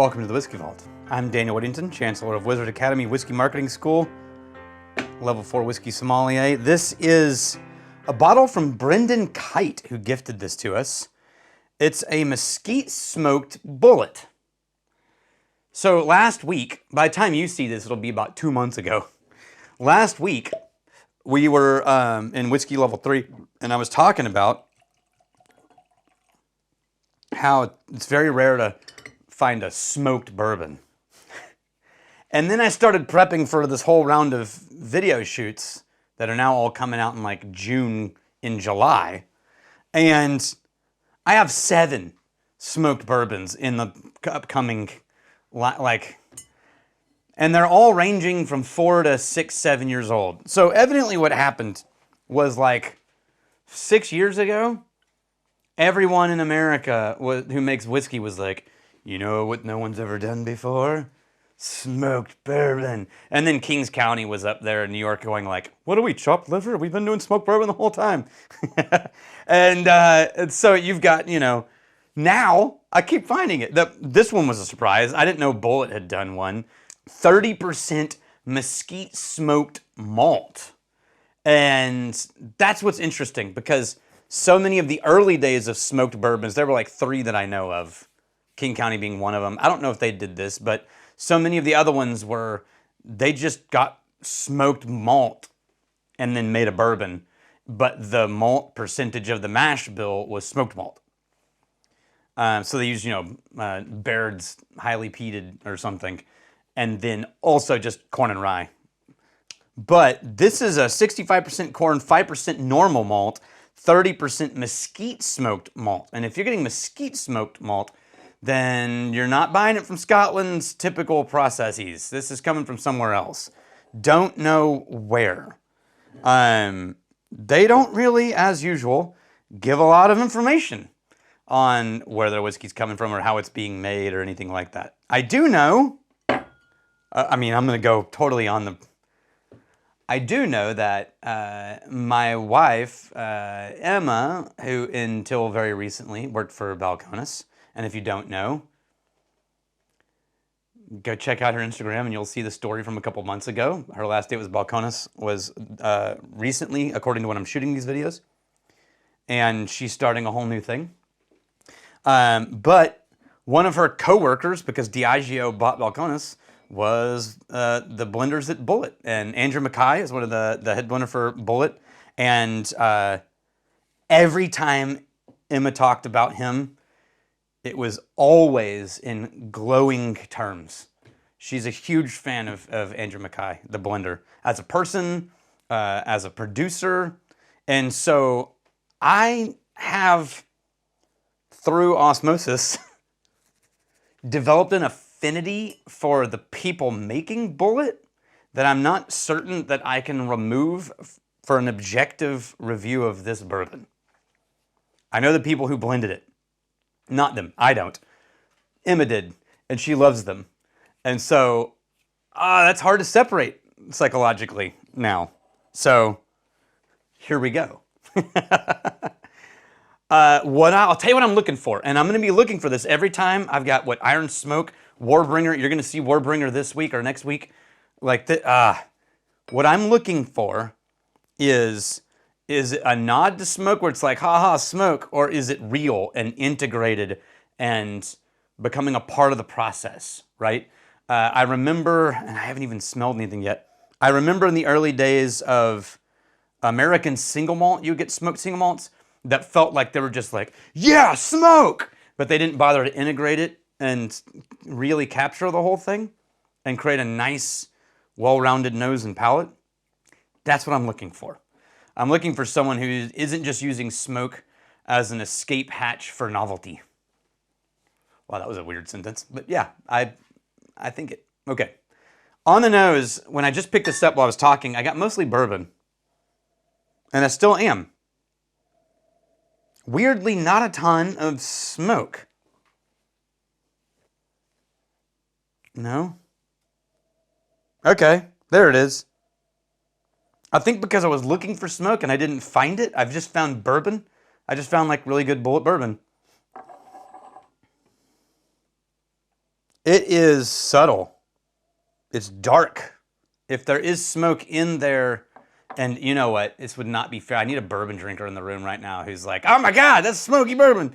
Welcome to the Whiskey Vault. I'm Daniel Whittington, Chancellor of Wizard Academy Whiskey Marketing School, Level 4 Whiskey Sommelier. This is a bottle from Brendan Kite, who gifted this to us. It's a mesquite smoked Bulleit. So last week, by the time you see this, it'll be about 2 months ago. Last week, we were in Whiskey Level 3, and I was talking about how it's very rare to find a smoked bourbon. And then I started prepping for this whole round of video shoots that are now all coming out in like June and July. And I have 7 smoked bourbons in the upcoming, and they're all ranging from 4 to 6, 7 years old. So evidently what happened was like 6 years ago, everyone in America who makes whiskey was like, you know what no one's ever done before? Smoked bourbon. And then Kings County was up there in New York going like, what are we, chopped liver? We've been doing smoked bourbon the whole time. and so you've got, now I keep finding it. This one was a surprise. I didn't know Bulleit had done one. 30% mesquite smoked malt. And that's what's interesting because so many of the early days of smoked bourbons, there were like 3 that I know of, King County being one of them. I don't know if they did this, but so many of the other ones were, they just got smoked malt and then made a bourbon, but the malt percentage of the mash bill was smoked malt. So they used, Baird's highly peated or something, and then also just corn and rye. But this is a 65% corn, 5% normal malt, 30% mesquite smoked malt. And if you're getting mesquite smoked malt, then you're not buying it from Scotland's typical processes. This is coming from somewhere else. Don't know where. They don't really, as usual, give a lot of information on where their whiskey's coming from or how it's being made or anything like that. I do know, I'm going to go totally on the... I do know that my wife, Emma, who until very recently worked for Balcones, and if you don't know, go check out her Instagram and you'll see the story from a couple months ago. Her last day with Balcones was recently, according to when I'm shooting these videos. And she's starting a whole new thing. But one of her co-workers, because Diageo bought Balcones, was the blenders at Bulleit. And Andrew Mackay is one of the head blender for Bulleit. And every time Emma talked about him, it was always in glowing terms. She's a huge fan of Andrew Mackay, the blender, as a person, as a producer. And so I have, through osmosis, developed an affinity for the people making Bulleit that I'm not certain that I can remove for an objective review of this bourbon. I know the people who blended it. Not them. I don't. Emma did, and she loves them. And so that's hard to separate psychologically now. So here we go. I'll tell you what I'm looking for, and I'm going to be looking for this every time. I've got Iron Smoke, Warbringer. You're going to see Warbringer this week or next week. What I'm looking for is it a nod to smoke where it's like, ha smoke, or is it real and integrated and becoming a part of the process, right? I remember, and I haven't even smelled anything yet, I remember in the early days of American single malt, you would get smoked single malts that felt like they were just like, yeah, smoke! But they didn't bother to integrate it and really capture the whole thing and create a nice, well-rounded nose and palate. That's what I'm looking for. I'm looking for someone who isn't just using smoke as an escape hatch for novelty. Wow, that was a weird sentence. But yeah, I think it. Okay. On the nose, when I just picked this up while I was talking, I got mostly bourbon. And I still am. Weirdly, not a ton of smoke. No? Okay, there it is. I think because I was looking for smoke and I didn't find it, I've just found bourbon. I just found like really good Bulleit bourbon. It is subtle. It's dark. If there is smoke in there, and you know what? This would not be fair. I need a bourbon drinker in the room right now who's like, oh my God, that's smoky bourbon.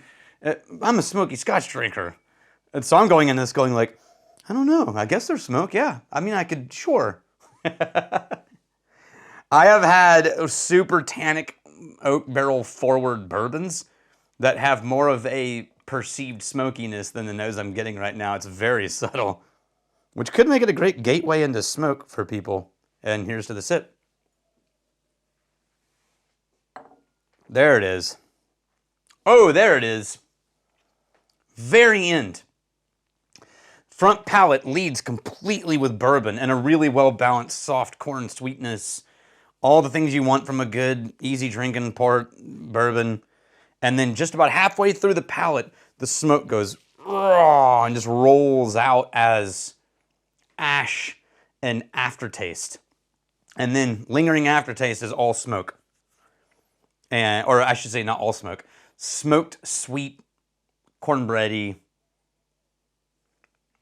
I'm a smoky Scotch drinker. And so I'm going in this going like, I don't know. I guess there's smoke. Yeah. I mean, I could, sure. I have had super tannic oak barrel forward bourbons that have more of a perceived smokiness than the nose I'm getting right now. It's very subtle, which could make it a great gateway into smoke for people. And here's to the sip. There it is. Oh, there it is. Very end. Front palate leads completely with bourbon and a really well-balanced soft corn sweetness. All the things you want from a good, easy drinking port bourbon. And then just about halfway through the palate, the smoke goes raw and just rolls out as ash and aftertaste. And then lingering aftertaste is all smoke. Or I should say not all smoke. Smoked, sweet, cornbready.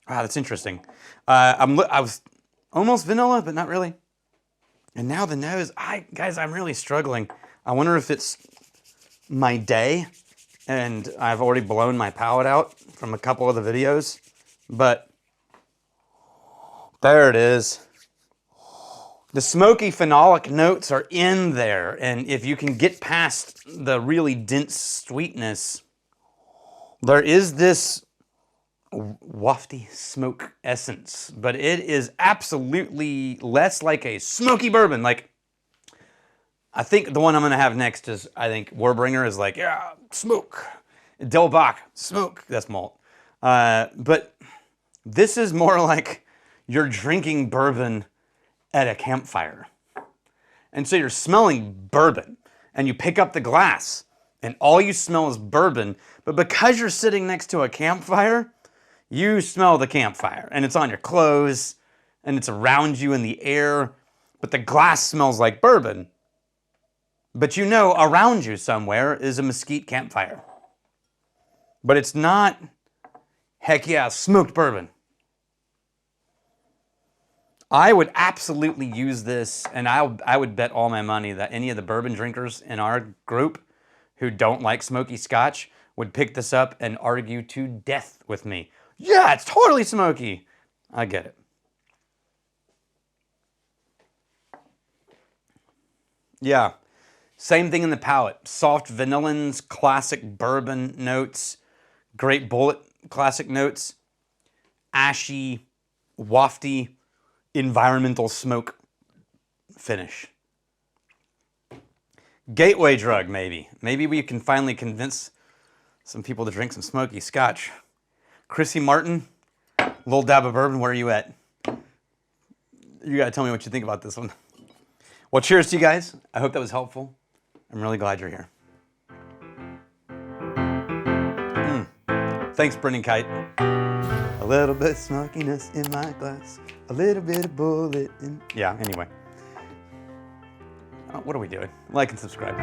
Wow, that's interesting. I was almost vanilla, but not really. And now the nose, guys, I'm really struggling. I wonder if it's my day, and I've already blown my palate out from a couple of the videos, but there it is. The smoky phenolic notes are in there, and if you can get past the really dense sweetness, there is this wafty smoke essence, but it is absolutely less like a smoky bourbon. Like, I think the one I'm gonna have next is, I think Warbringer is like, yeah, smoke. Del Bach, smoke, that's malt. But this is more like you're drinking bourbon at a campfire. And so you're smelling bourbon, and you pick up the glass, and all you smell is bourbon, but because you're sitting next to a campfire, you smell the campfire, and it's on your clothes, and it's around you in the air, but the glass smells like bourbon. But you know around you somewhere is a mesquite campfire. But it's not, heck yeah, smoked bourbon. I would absolutely use this, and I would bet all my money that any of the bourbon drinkers in our group who don't like smoky Scotch would pick this up and argue to death with me. Yeah, it's totally smoky. I get it. Yeah, same thing in the palate. Soft vanillins, classic bourbon notes, great Bulleit classic notes, ashy, wafty, environmental smoke finish. Gateway drug, maybe. Maybe we can finally convince some people to drink some smoky Scotch. Chrissy Martin, little dab of bourbon, where are you at? You gotta tell me what you think about this one. Well, cheers to you guys. I hope that was helpful. I'm really glad you're here. Thanks, Brendan Kite. A little bit of smokiness in my glass. A little bit of Bulleit in... Yeah, anyway. What are we doing? Like and subscribe.